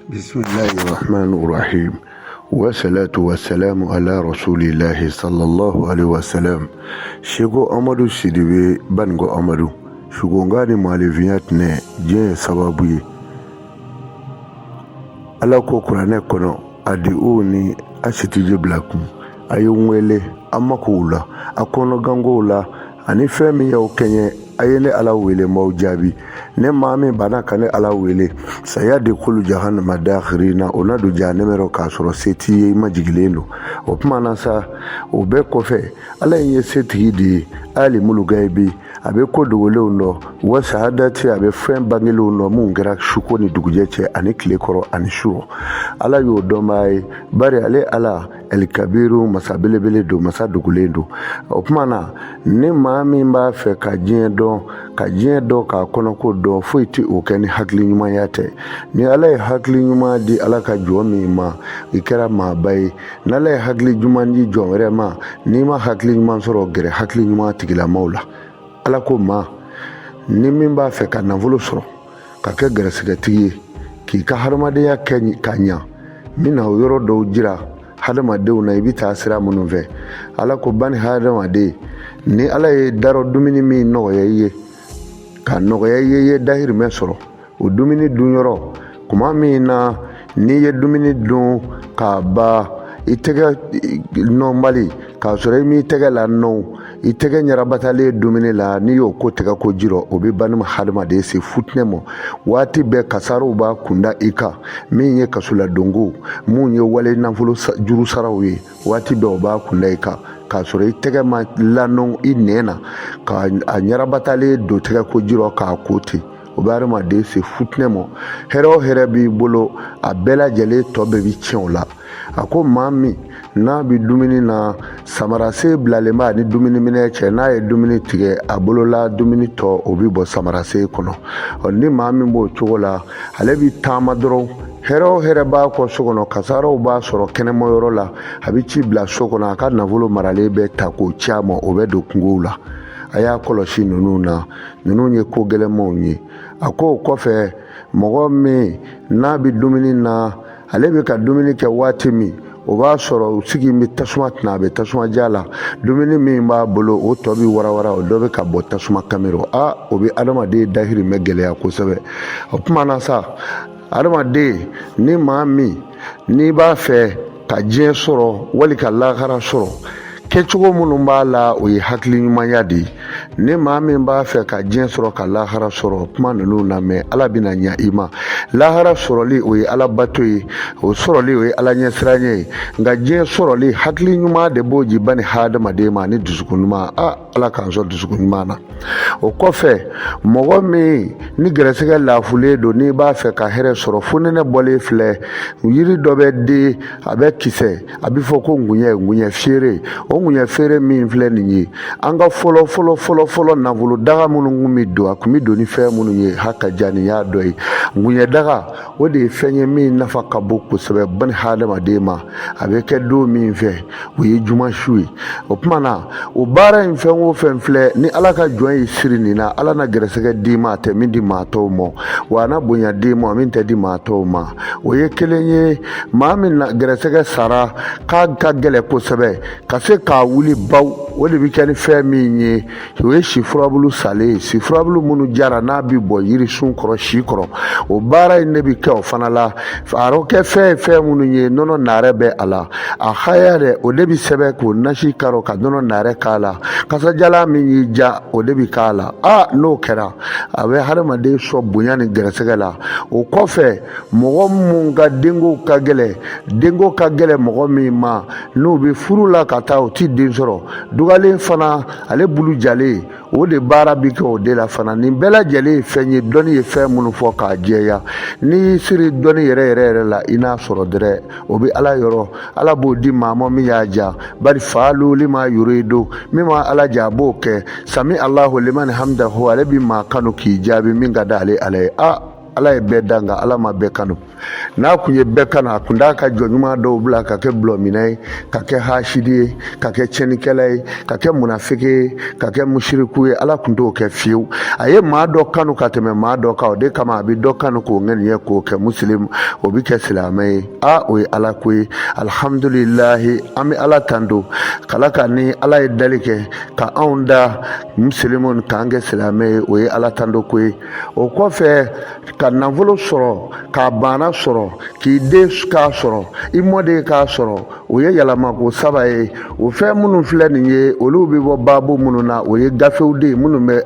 بسم الله الرحمن الرحيم والصلاة والسلام على رسول الله صلى الله عليه وسلم شيخو أمادو سيدي بانغو أمادو شيخو غاني مالفيات نه جين سبابي ala ko kurane kono adi oni asitije blakum ayonwele amakula akono gangola ani femi ya okenye ayene ala wele mawjabi ne mami bana kane ala wele sayade kulu jahannama dakhirina onadu janemero kasoro seti majigilelo opmana sa obe kofe ala yin seti di ali mulugaibi abe ko dogolo no wa shahadati abe fen bangelo no mungera shuko ni dugujeche ani klekoro ani shuro ala yo domai bari ale ala el kabiru masabelebele do masadugulendo opmana ne mami mba fe ka jendo ka kono ko do fuiti o keni hakli nyuma yate ni ala hakli nyuma di ala ka jomi ma ikera ma bay na la hakli nyuma ni jomre ma ni ma hakli nyuma soro gere hakli nyuma tigila maula ala ko ma ni min b'a fɛ ka nafolo sɔrɔ ka kɛ gɛrɛsɛgɛtigi ye k'i ka hadamadenya kɛ ka ɲa min na o yɔrɔ dɔw jira hadamadenw na i bɛ taa sira minnu fɛ ala ko bani hadamaden ni ala ye darɔ dumuni min nɔgɔya i ye ka nɔgɔya i ye dahirimɛ sɔrɔ o dumuni dunyɔrɔ kuma min na n'i ye dumuni dun k'a ban i tɛgɛ nɔnbali k'a sɔrɔ i m'i tɛgɛ la nɔn i tɛgɛ ɲarabatalen dumuni la n'i y'o ko tɛgɛ ko jirɔ o bɛ banima hadamaden se futinɛ ma waati bɛɛ kasaraw b'a kunda i kan min ye kasoladonko mun ye wale nafolo juru saraw ye waati bɛɛ o b'a kunda i kan k'a sɔrɔ i tɛgɛ ma lanɔn i nɛn na ka a ɲarabatalen don tɛgɛ ko jirɔ k'a ko ten o bɛ hadamaden se futinɛ ma hɛrɛ o hɛrɛ b'i bolo a bɛɛ lajɛlen tɔ bɛɛ bi tiɲɛ o la a ko maa min n'a bi dumuni na samarase bilalen b'a ni dumuni minɛ cɛ n'a ye dumuni tigɛ a bolola dumuni tɔ o bi bɔ samarase kɔnɔ ni maa min b'o cogo la ale bi taama dɔrɔn hɛrɛ o hɛrɛ b'a kɔ so kɔnɔ kasaraw b'a sɔrɔ kɛnɛmayɔrɔ la a bi ci bila so kɔnɔ a ka nafolo maralen bɛ ta k'o ci a ma o bɛ don kungow la a y'a kɔlɔsi ninnu na ninnu ye ko gɛlɛnmanw ye a ko o kɔfɛ mɔgɔ min n'a bi dumuni na ale bɛ ka dumuni kɛ waati min o b'a sɔrɔ u sigi bɛ tasuma tɛna a bɛ tasuma ja la dumuni min b'a bolo o tɔ bɛ warawara o dɔ bɛ ka bɔ tasuma kamero o bɛ adamaden dahirimɛ gɛlɛya kosɛbɛ o tuma na sa adamaden ni maa min n'i b'a fɛ ka diɲɛ sɔrɔ wali ka lahara sɔrɔ kɛcogo minnu b'a la o ye hakili ɲumanya de ye ni maa min b'a fɛ ka diɲɛ sɔrɔ ka lahara sɔrɔ kuma ninnu lamɛn ala bɛna ɲa i ma lahara sɔrɔli o ye ala bato ye o sɔrɔli o ye ala ɲɛsiranya ye nka diɲɛ sɔrɔli hakili ɲuman de b'o ji bani hadamaden ma ni dusukun ɲuman ala k'an sɔn dusukun ɲuman na o kɔfɛ mɔgɔ min ni gɛrɛsɛgɛ lafulen don n'i b'a fɛ ka hɛrɛ sɔrɔ fonɛnɛ bɔlen filɛ yiri dɔ bɛ den a bɛ kisɛ a bɛ fɔ ko ngunɲɛ feere o ngunɲɛ feere min filɛ nin ye an ka fɔlɔ nafolo daga minnu kun bɛ don a kun bɛ don ni fɛn minnu ye hakaja nin y'a dɔ ye ngunɲɛ daga o de ye fɛn ye min nafa ka bon kosɛbɛ bani hadamaden ma a bɛ kɛ don min fɛ o ye juma su ye o tuma na o baara in fɛn o fɛn filɛ ni ala ka jɔn ye siri nin na ala na gɛrɛsɛgɛ d'i ma a tɛ min di maa tɔw ma wa a na bonya d'i ma min tɛ di maa tɔw ma o ye kelen ye maa min na gɛrɛsɛgɛ sara k'a ka gɛlɛ kosɛbɛ ka se k'a wuli baw o de bɛ kɛ ni fɛn min ye o ye si furabulu salen ye si furabulu minnu jara n'a bɛ bɔ yirisun kɔrɔ si kɔrɔ o baara in de bɛ kɛ o fana la a kɛ fɛn minnu ye nɔnɔ naare bɛ a la a haya dɛ o de bɛ sɛbɛn k'o nasi karo ka nɔnɔ naare k'a la kasadiyalan min y'i ja o de bɛ k'a la n'o kɛra a bɛ hadamaden sɔn bonya ni gɛrɛsɛgɛ la o kɔfɛ mɔgɔ minnu ka denko ka gɛlɛn mɔgɔ min ma n'u bɛ furu la ka taa o ti den sɔrɔ dugalen fana ale bulu jalen o de baara bi kɛ o de la fana nin bɛɛ lajɛlen ye fɛn ye dɔnni ye fɛn minnu fɔ k'a jɛya n'i siri dɔnni yɛrɛ la i n'a sɔrɔ dɛrɛ o bɛ ala yɔrɔ ala b'o di maa ma min y'a ja bari faalu lima yuridu min ma ala ja a b'o kɛ sami alahu liman hamdahu ale bi maa kanu k'i jaabi min ka di ale ala ye ala ye bɛɛ da nka ala ma bɛɛ kanu n'a kun ye bɛɛ kanu a kun d'a ka jɔnɲuman dɔw bila ka kɛ bulɔminɛ ye ka kɛ hasidi ye ka kɛ tiɲɛnikɛla ye ka kɛ munafiki ye ka kɛ musiriku ye ala kun t'o kɛ fiyewu a ye maa dɔ kanu ka tɛmɛ maa dɔ kan o de kama a bɛ dɔ kanu k'o ŋɛniɲɛ k'o kɛ muslim o bɛ kɛ silamɛ ye o ye ala ko ye alhamdulilahi an bɛ ala tanto kala ka ni ala ye dali kɛ ka anw da muslimun k'an kɛ silamɛ ye o ye ala tanto ko ye o kɔfɛ ka nafolo sɔrɔ k'a banna sɔrɔ k'i den k'a sɔrɔ i mɔden k'a sɔrɔ o ye yɛlɛmako saba ye o fɛn minnu filɛ nin ye olu bɛ bɔ baabu minnu na o ye gafew de ye minnu bɛ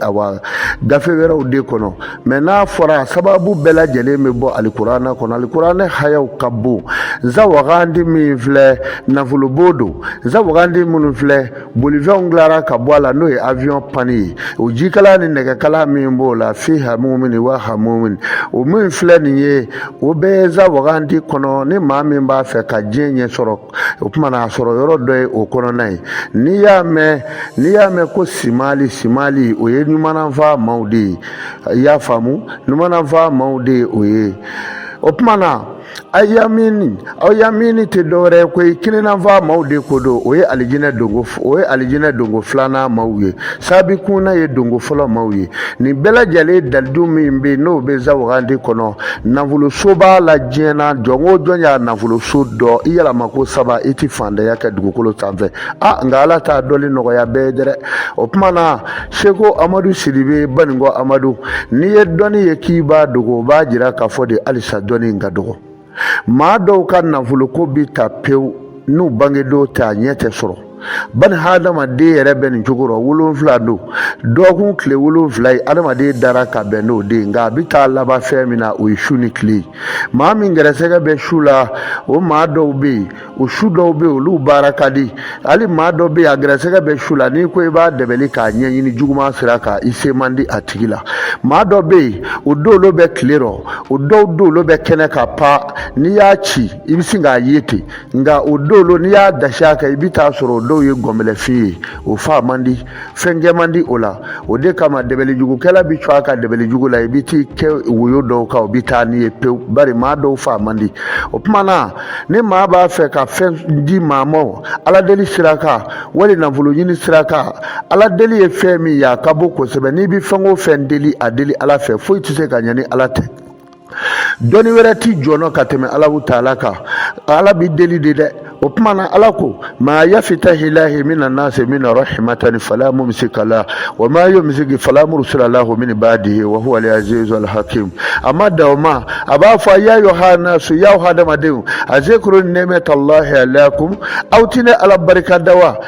gafe wɛrɛw de kɔnɔ mɛ n'a fɔra sababu bɛɛ lajɛlen bɛ bɔ alikuranɛ kɔnɔ alikuranɛ hayaw ka bon zawagandi min filɛ nafolobo don zawagandi minnu filɛ bolifɛnw dilara ka bɔ a la n'o ye avion pani ye o jikala ni nɛgɛkala min b'o la fi hamumin wa hamumin o min filɛ nin ye o bɛɛ ye zawagandi kɔnɔ ni maa min b'a fɛ ka diɲɛ ɲɛ sɔrɔ o tuma na a sɔrɔ yɔrɔ dɔ ye o kɔnɔna ye n'i y'a mɛn ko simali o ye ɲumananfa maaw de ye i y'a faamu ɲumananfa maaw de ye o ye o tuma na aw y'a mini tɛ dɔwɛrɛ ye koyi kinenanfa maaw de ko don o ye alijinɛ dongo filanan maaw ye sabikuna ye dongo fɔlɔ maaw ye nin bɛɛ lajɛlen dalilu min bɛ yen n'o bɛ zawagandi kɔnɔ nafoloso b'a la diɲɛ na jɔn o jɔn y'a nafoloso dɔ i yɛlɛmako saba i tɛ fantanya kɛ dugukolo sanfɛ nka ala t'a dɔnni nɔgɔya bɛɛ ye dɛ o tuma na seko amadu sidibe banikɔ amadu n'i ye dɔnni ye k'i b'a dogo o b'a jira k'a fɔ de halisa dɔnni in ka dɔgɔ maa dɔw ka nafoloko bi ta pewu n'u bangedenw tɛ a ɲɛ tɛ sɔrɔ bani hadamaden yɛrɛ bɛ nin cogo rɔ 7 don dɔgɔkun tile 7 ye adamaden dara ka bɛn n'o de ye nka a bɛ taa laban fɛn min na o ye su ni tile ye maa min gɛrɛsɛgɛ bɛ su la o maa dɔw bɛ yen o su dɔw bɛ yen olu baara ka di hali maa dɔw bɛ yen a gɛrɛsɛgɛ bɛ su la n'i ko i b'a dɛbɛli k'a ɲɛɲini juguman sira kan i se man di a tigi la maa dɔ bɛ yen o dɔw bɛ tile rɔ o dɔw bɛ kɛnɛ ka pa n'i y'a ci i bɛ sin k'a ye ten nka o dɔw n'i y'a dasi a kan i bɛ taa sɔrɔ dɔw ye gɔnbɛlɛfin ye o fa man di fɛn kɛ man di o la o de kama dɛbɛlijugukɛla bi cɔ a ka dɛbɛlijugu la i bi t'i kɛ woyo dɔw kan o bi taa n'i ye pewu bari maa dɔw fa man di o tuma na ni maa b'a fɛ ka fɛn di maa ma ala deli sira kan wali nafolo ɲini sira kan ala deli ye fɛn min ye a ka bon kosɛbɛ n'i bi fɛn o fɛn deli a deli ala fɛ foyi tɛ se ka ɲɛ ni ala tɛ dɔnni wɛrɛ t'i jɔnɔ ka tɛmɛ Alahu Taala kan ala bi deli de dɛ o tuma na ala ko ma yafitahi lahi mina nasi mina rahmatan fala mumsika la wa ma yumsiki fala mursila lahu min ba'dihi wa huwa al-azizul hakim amma da ma aba fa ya yohana su ya hadamaden azkuru ni'matallahi alaikum autina ala barakadawa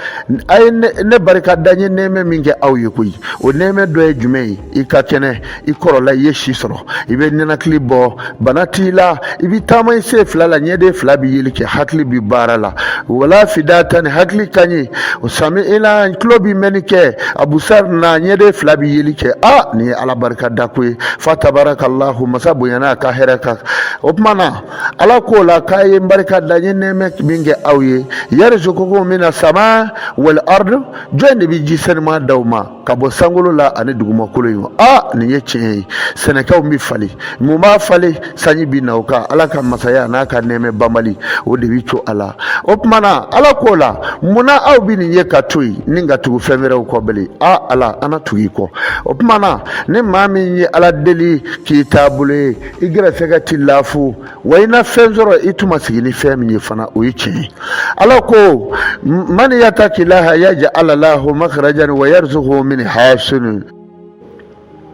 ay ne barakadanye neme minge aw yekuyi o neme do e jumɛn i ka kɛnɛ i kɔrɔla ye si sɔrɔ i bɛ nɛnakili bɔ bana t'i la i bi taama i se fila la ɲɛden fila bi yeli kɛ hakili bi baara la wala fidatan hakili kaɲe o sami ila tulo bi mɛnni kɛ abusar na ɲɛden fila bi yeli kɛ ni ye ala barika da ko ye fa tabarakallahu masa bonyana ka hɛrɛ kan o tuma na ala ko la k'a ye barika da n ye nɛɛmɛ min kɛ aw ye yarzuqukum mina sama wal ard jɔn de bi ji sɛnɛma d'aw ma ka bɔ sankolo la ani dugumakolo in nin ye tiɲɛ ye sɛnɛkɛw bi falen mun b'a falen sanji bi na o kan ala ka masaya n'a ka nɛɛmɛ banbali o de bi to a la o tuma na ala ko la munna aw bi nin ye ka to yen ni ka tugu fɛn wɛrɛw kɔ bilen ala an na tugu i kɔ o tuma na ni maa min ye ala deli k'i taabolo ye i gɛrɛsɛgɛ ti laafu wa i na fɛn sɔrɔ i tun ma sigi ni fɛn min ye fana o ye tiɲɛ ye ala ko man yattaqillaha yaj'al lahu makhrajan wa yarzuqhu min hasin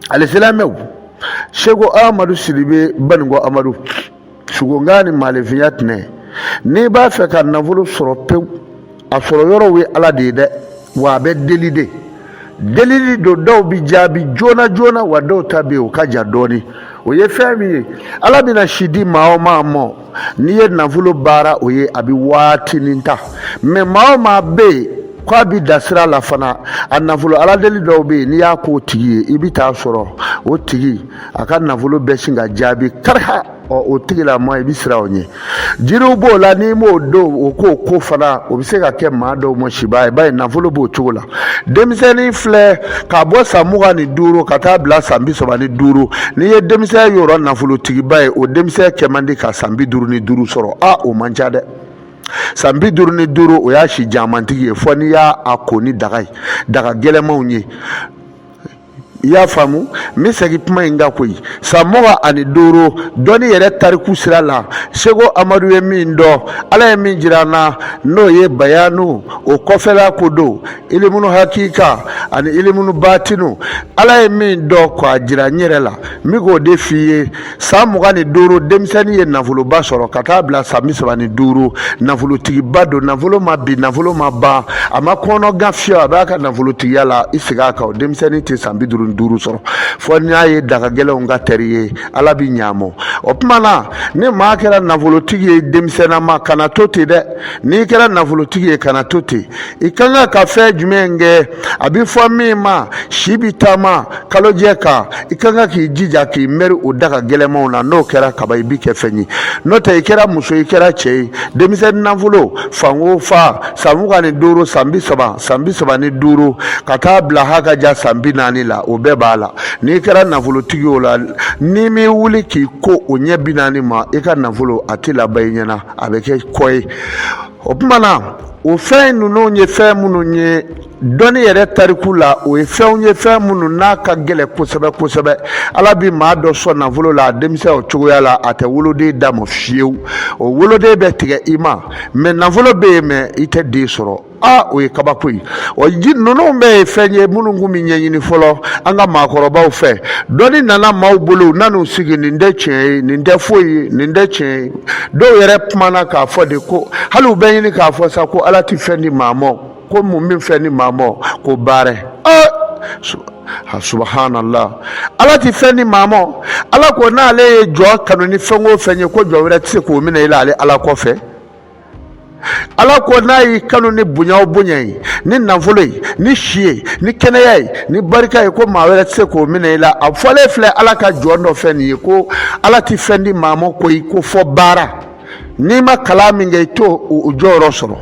alisilamɛw seko amadu sidibe banikɔ amadu sugonga ni malefiya tɛnɛ n'i b'a fɛ ka nafolo sɔrɔ pewu a sɔrɔ yɔrɔw ye ala de ye dɛ wa a bɛ deli de delili do dɔw bi jaabi joona wa dɔw ta bɛ yen o ka jan dɔɔni o ye fɛn min ye ala bɛna si di maa o maa mɔ n'i ye nafolo baara o ye a bɛ waatinin ta mɛ maa o maa bɛ yen kwa bi dasira la fana a nafolo ala deli dɔw bɛ yen n'i y'a k'o tigi ye i bɛ taa sɔrɔ o tigi a ka nafolo bɛɛ sin ka jaabi kariha o tigi la ma i bɛ siran o ɲɛ jiriw b'o la n'i m'o don o k'o ko fana o bɛ se ka kɛ maa dɔw ma siba ye b'a ye nafolo b'o cogo la denmisɛnnin filɛ k'a bɔ san 25 ka taa bila san 35 n'i ye denmisɛn yɔrɔ nafolotigiba ye o denmisɛn kɛ man di ka san 55 sɔrɔ o man ca dɛ san 55 o y'a si jamantigi ye fɔ n'i y'a ko ni daga ye daga gɛlɛmanw ye i y'a faamu n bɛ segin kuma in kan koyi san 25 dɔnni yɛrɛ tariku sira la Seko Amadu ye min dɔn Ala ye min jira an na n'o ye bayanu o kɔfɛla ko don ilimunu hakika ani ilimunu batinu Ala ye min dɔn k'a jira n yɛrɛ la n bɛ k'o de f'i ye san 25 denmisɛnnin ye nafoloba sɔrɔ ka taa bila san 35 nafolotigiba don nafolo ma bin nafolo ma ban a ma kɔnɔ gan fiyɛ a b'a ka nafolotigiya la i segin a kan o denmisɛnnin tɛ san 50 sɔrɔ fɔ n'i y'a ye daga gɛlɛnw ka tɛri ye Ala bi ɲaamɔ o tuma na ni maa kɛra nafolotigi ye denmisɛnnama kana to ten dɛ n'i kɛra nafolotigi ye kana to ten i kan ka fɛn jumɛn kɛ a bi fɔ min ma si bi taama kalojɛ kan i kan ka k'i jija k'i mɛri o daga gɛlɛnmanw na n'o kɛra kaba i bi kɛ fɛn ye n'o tɛ i kɛra muso i kɛra cɛ ye denmisɛnnin nafolo fan o fan san 25 san 30 san 35 ka taa bila hakaja san 40 la o bɛɛ b'a la n'i kɛra nafolotigi o la n'i mi wuli k'i ko o ɲɛ 40 ma i ka nafolo a tɛ laban i ɲɛna a bɛ kɛ kɔ ye o tuma na o fɛn ninnu ye fɛn minnu ye dɔnni yɛrɛ tariku la o ye fɛnw ye fɛn minnu n'a ka gɛlɛn kosɛbɛ kosɛbɛ Ala bi maa dɔ sɔn nafolo la a denmisɛn o cogoya la a tɛ woloden d'a ma fiyewu o woloden bɛ tigɛ i ma mɛ nafolo bɛ yen mɛ i tɛ den sɔrɔ o ye kabako ye ninnu bɛɛ ye fɛn ye minnu kun bɛ ɲɛɲini fɔlɔ an ka maakɔrɔbaw fɛ dɔnni nana maaw bolo u nan'u sigi nin tɛ tiɲɛ ye nin tɛ foyi ye nin tɛ tiɲɛ ye dɔw yɛrɛ kumana k'a fɔ de ko hali u bɛ ɲini k'a fɔ sa ko Ala tɛ fɛn di maa ma ko mun min fɛn di maa ma ko baara subhanallah Ala tɛ fɛn di maa ma Ala ko n'ale ye jɔ kanu ni fɛn o fɛn ye ko jɔ wɛrɛ tɛ se k'o minɛ i la ale Ala kɔfɛ Ala ko n'a y'i kanu ni bonya o bonya ye ni nafolo ye ni si ye ni kɛnɛya ye ni barika ye ko maa wɛrɛ tɛ se k'o minɛ i la a fɔlen filɛ Ala ka jɔn dɔ fɛn nin ye ko Ala tɛ fɛn di maa ma koyi ko fɔ baara n'i ma kalan min kɛ i t'o o jɔyɔrɔ sɔrɔ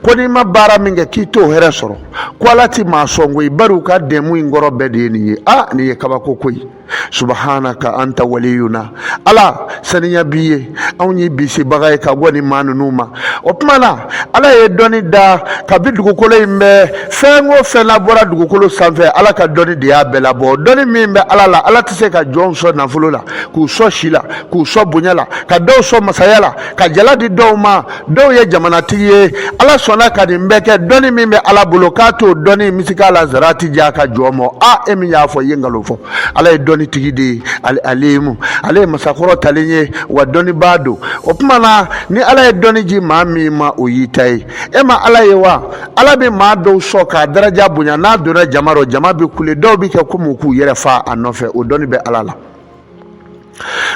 ko n'i ma baara min kɛ k'i t'o hɛrɛ sɔrɔ ko Ala tɛ maa sɔn koyi bari u ka dɛmu in kɔrɔ bɛɛ de ye nin ye nin ye kabako koyi subhanaka anta waliyuna Ala saniya b'i ye anw ye bisibaga ye ka bɔ nin maa ninnu ma o tuma na Ala ye dɔnni da kabi dugukolo in bɛɛ fɛn o fɛn la bɔra dugukolo sanfɛ Ala ka dɔnni de y'a bɛɛ labɔ dɔnni min bɛ Ala la Ala tɛ se ka jɔnw sɔn nafolo la k'u sɔn si la k'u sɔn bonya la ka dɔw sɔn masaya la ka jala di dɔw ma dɔw ye jamanatigi ye Ala sɔnna ka nin bɛɛ kɛ dɔnni min bɛ Ala bolo k'a t'o dɔnni misika la zarati di a ka jɔn ma e min y'a fɔ i ye nkalon fɔ Ala ye dɔnni tigi de ye alimu ale ye masakɔrɔ talen ye wa dɔnni b'a don o tuma na ni Ala ye dɔnni ji maa min ma o y'i ta ye e ma Ala ye wa Ala bɛ maa dɔw sɔn k'a daraja bonya n'a donna jama rɔ jama bɛ kule dɔw bɛ kɛ komi u k'u yɛrɛ fa a nɔfɛ o dɔnni bɛ Ala la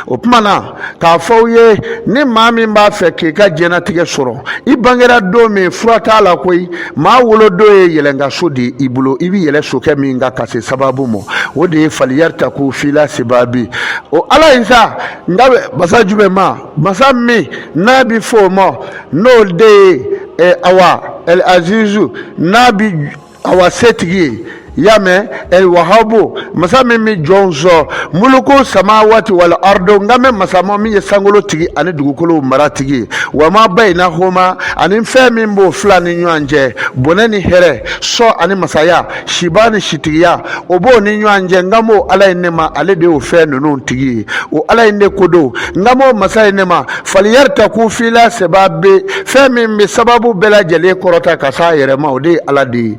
o tuma na k'a fɔ aw ye ni maa min b'a fɛ k'i ka diɲɛlatigɛ sɔrɔ i bangera don min fura t'a la koyi maa wolodon ye yɛlɛnkaso de ye i bolo i bɛ yɛlɛ sokɛ min kan ka se sababu ma o de ye faliyaritaku fila sebabi o Ala in sa nka masa jumɛn ma masa min n'a bɛ fɔ o ma n'o de ye awa El Azizu n'a bɛ awa setigi ye y'a mɛn El Wahabu masa min bɛ jɔn sɔn muluku samawati wal ardo nka mɛ masa ma min ye sankolo tigi ani dugukolo mara tigi ye wa ma bainahuma ani fɛn min b'o fila ni ɲɔgɔn cɛ bonɛ ni hɛrɛ sɔ ani masaya siba ni sitigiya o b'o ni ɲɔgɔn cɛ nka m'o Ala ye ne ma ale de y'o fɛn ninnu tigi ye o Ala ye ne ko don nka m'o masa ye ne ma faliyaritaku fila saba be fɛn min bɛ sababu bɛɛ lajɛlen kɔrɔta ka s'a yɛrɛ ma o de ye Ala de ye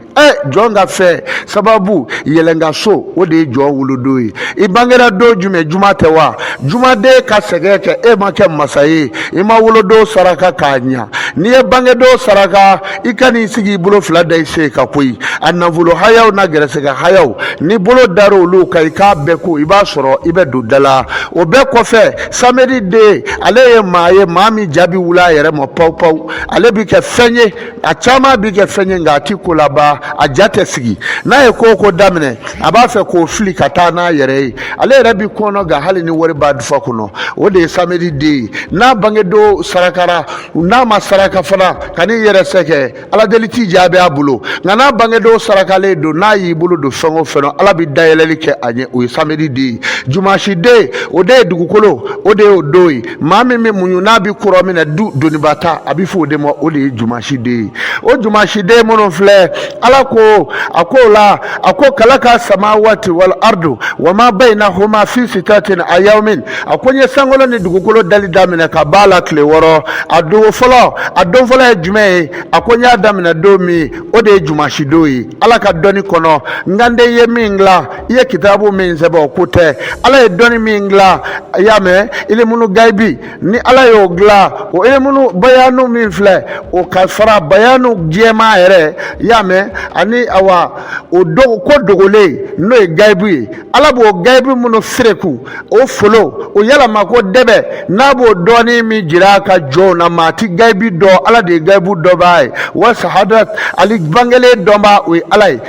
jɔn ka fɛn sababu yɛlɛnkaso o de ye jɔn wolodon ye i bangera don jumɛn juma tɛ wa jumaden ka sɛgɛn kɛ e ma kɛ masa ye i ma wolodon saraka k'a ɲa n'i ye bangedon saraka i ka n'i sigi i bolo fila da i se ka koyi a nafolo hayaw na gɛrɛsɛgɛ hayaw ni bolo daro olu ka i k'a bɛɛ ko i b'a sɔrɔ i bɛ don da la o bɛɛ kɔfɛ samedi de ale ye maa min jaabi wula a yɛrɛ ma pawu pawu ale bi kɛ fɛn ye a caman bi kɛ fɛn ye nka a ti ko laban a ja tɛ sigi n'a ye ko o ko daminɛ a b'a fɛ k'o fili ka taa n'a yɛrɛ ye ale yɛrɛ bi kɔnɔ nka hali ni wari b'a dufa kɔnɔ o de ye samedi de ye n'a bangedon sarakara n'a ma saraka fana ka n'i yɛrɛ sɛgɛ ala deli t'i jaabi a bolo nka n'a bangedon sarakalen don n'a y'i bolo don fɛn o fɛn na ala bi dayɛlɛli kɛ a ɲɛ o ye samedi de ye jumasi de o de ye dugukolo o de ye o don ye maa min bɛ muɲu n'a bi kɔrɔ minɛ du doniba ta a bi fɔ o de ma o de ye jumasi de ye o jumasi de minnu filɛ ala ko a ko la a ko kalaka samawati wal ardu wa ma bainahuma fi sitatin ayamin a ko n ye sankolo ni dugukolo dali daminɛ ka b'a la tile 6 a don fɔlɔ ye jumɛn ye a ko n y'a daminɛ don min o de ye jumasi don ye ala ka dɔnni kɔnɔ ngande ye min dilan i ye kitabu min sɛbɛn o ko tɛ ala ye dɔnni min dilan i y'a mɛn ilimunu gaibi ni ala y'o dilan o ilimunu bayanu min filɛ o ka fara bayanu jɛma yɛrɛ i y'a mɛn ani awa o ko dogolen n'o ye gaibu ye ala b'o gaibu minnu fereku o folo o yalama ko dɛbɛ n'a b'o dɔɔni min jira a ka jɔnw na maa ti gaibi dɔ ala de ye gaibu dɔ b'a ye wa sahadat ali bangelen dɔnba o ye ala ye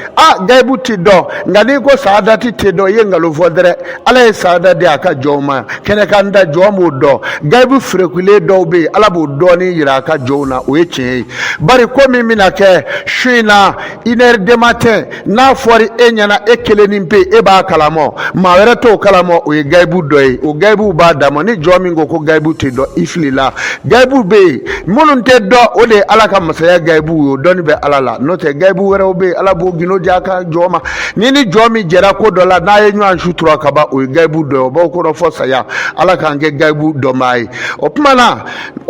gaibu ti dɔn nka n'i ko sahadati ti dɔn i ye nkalon fɔ dɛrɛ ala ye sahada di a ka jɔnw ma kɛnɛkan da jɔn b'o dɔn gaibu ferekulen dɔw bɛ yen ala b'o dɔɔni yira a ka jɔnw na o ye tiɲɛ ye bari ko min bɛna kɛ su in na 1h du matin n'a fɔra e ɲɛna e kelen pe e b'a kalama maa wɛrɛ t'o kalama o ye gaibu dɔ ye o gaibu b'a dama ni jɔn min ko gaibu tɛ dɔn i filila gaibu bɛ yen minnu tɛ dɔn o de ye ala ka masaya gaibu ye o dɔnni bɛ ala la n'o tɛ gaibu wɛrɛw bɛ yen ala b'o gindo di a ka jɔn ma ni jɔn min jɛra ko dɔ la n'a ye ɲɔgɔn sutura ka ban o ye gaibu dɔ ye o b'aw kɔrɔ fɔ saya ala k'an kɛ gaibu dɔnbaa ye o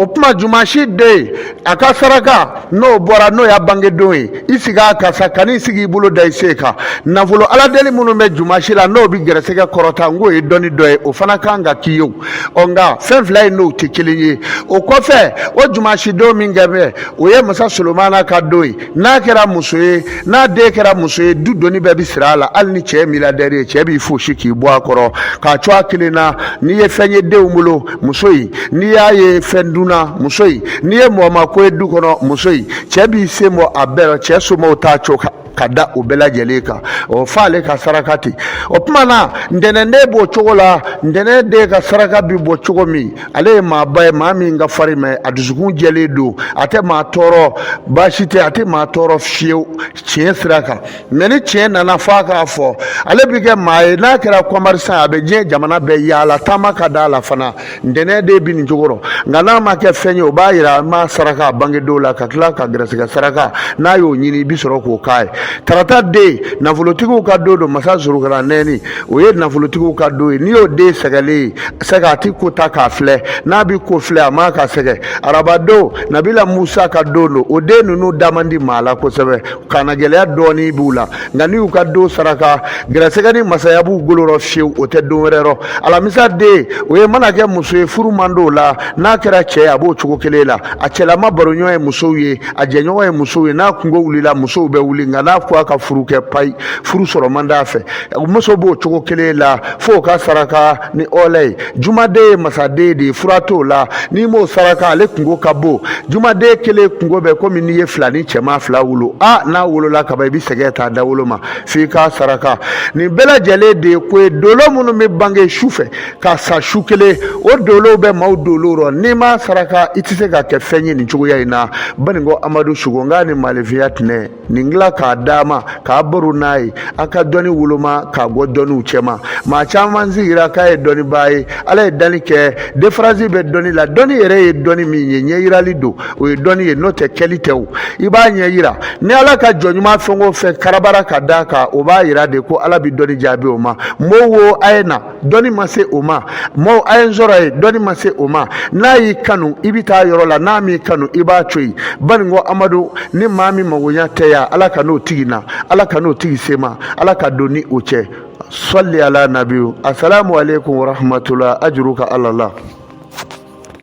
tuma jumasi de a ka saraka n'o bɔra n'o y'a bangedon ye i sigi a kan sa kan'i sigi i bolo da i sen kan nafolo ala deli minnu bɛ jumasi la n'o bɛ gɛrɛsɛgɛ kɔrɔta n k'o ye dɔnni dɔ ye o fana kan ka k'i ye o nka fɛn fila in n'o tɛ kelen ye o kɔfɛ o jumasi don min kɛ bɛ o ye masa solomana ka don ye n'a kɛra muso ye n'a den kɛra muso ye du doni bɛɛ bi siri a la hali ni cɛ ye miliyardɛri ye cɛ b'i fosi k'i bɔ a kɔrɔ k'a co a kelen na n'i ye fɛn ye denw bolo muso in n'i y'a ye fɛn dunna muso in n'i ye mɔgɔ ma ko ye du kɔnɔ muso in cɛ b'i sen bɔ a bɛɛ la cɛ somɔgɔw t'a co ka da o bɛɛ lajɛlen kan o f'ale ka saraka ten o tuma na ntɛnɛnden b'o cogo la ntɛnɛnden ka saraka bi bɔ cogo min ale ye maaba ye maa min ka farin mɛ a dusukun jɛlen don a tɛ maa tɔɔrɔ baasi tɛ a tɛ maa tɔɔrɔ fiyewu tiɲɛ sira kan mɛ ni tiɲɛ nana f'a k'a fɔ ale bi kɛ maa ye n'a kɛra kɔmarisan a bɛ diɲɛ jamana bɛɛ yaala taama ka d'a la fana ntɛnɛnden bi nin cogo rɔ nka n'a ma kɛ fɛn ye o b'a yira a ma saraka a bangedon la ka tila ka gɛrɛsɛgɛ saraka n'a y'o ɲini i bi sɔrɔ k'o k'a ye tarata den nafolotigiw ka don masa zurukara nɛni o ye nafolotigiw ka don ye n'i y'o den sɛgɛlen sɛgɛ a ti ko ta k'a filɛ n'a bi ko filɛ a ma ka sɛgɛ arabadon nabila musa ka don o den ninnu da man di maa la kosɛbɛ kana gɛlɛya dɔɔni b'u la nka n'i y'u ka don saraka gɛrɛsɛgɛ ni masaya b'u bolo rɔ fiyewu o tɛ don wɛrɛ rɔ alamisa den o ye mana kɛ muso ye furu man d'o la n'a kɛra cɛ ye a b'o cogo kelen la a cɛlama baroɲɔgɔn ye musow ye a jɛɲɔgɔn ye musow ye n'a kungo wulila musow bɛ wuli nka n'a ko a ka furu kɛ payi furu sɔrɔ man d'a fɛ muso b'o cogo kelen la fo ka saraka ni ɔlɛ ye jumaden ye masaden de ye fura t'o la n'i m'o saraka ale kungo ka bon jumaden kelen kungo bɛ komi n'i ye fila ni cɛman fila wolo n'a wolola kaban i bɛ sɛgɛn ta da wolo ma f'i ka saraka nin bɛɛ lajɛlen de ye ko ye dolo minnu bɛ bange su fɛ ka sa su kelen o dolow bɛ maaw dolo rɔ n'i ma saraka i tɛ se ka kɛ fɛn ye nin cogoya in na banikɔ amadu sugo nka ni malefiya tinɛ nin dilan k'a d'a ma k'a baro n'a ye a ka dɔnni woloma k'a bɔ dɔnniw cɛma maa caman sigira k'a ye dɔnnibaa ye ala ye danni kɛ diferansi bɛ dɔnni la dɔnni yɛrɛ ye dɔnni min ye ɲɛ yirali don o ye dɔnni ye n'o tɛ kɛli tɛ o i b'a ɲɛ yira ni ala ka jɔnɲuman fɛn o fɛn karabara ka d'a kan o b'a yira de ko ala bɛ dɔnni jaabi o ma mɔɔw wo a ye na dɔnni ma se o ma mɔɔw a ye n sɔrɔ ye dɔnni ma se o ma n'a y'i kanu i bɛ taa yɔrɔ la n'a m'i kanu i b'a to yen banikɔ amadu ni maa min magoɲa tɛ yan ala ka n'o tigi na ala ka n'o tigi se ma ala ka don ni o cɛ salli ala nabiyu assalamu alaikum wa rahmatullah ajruka allah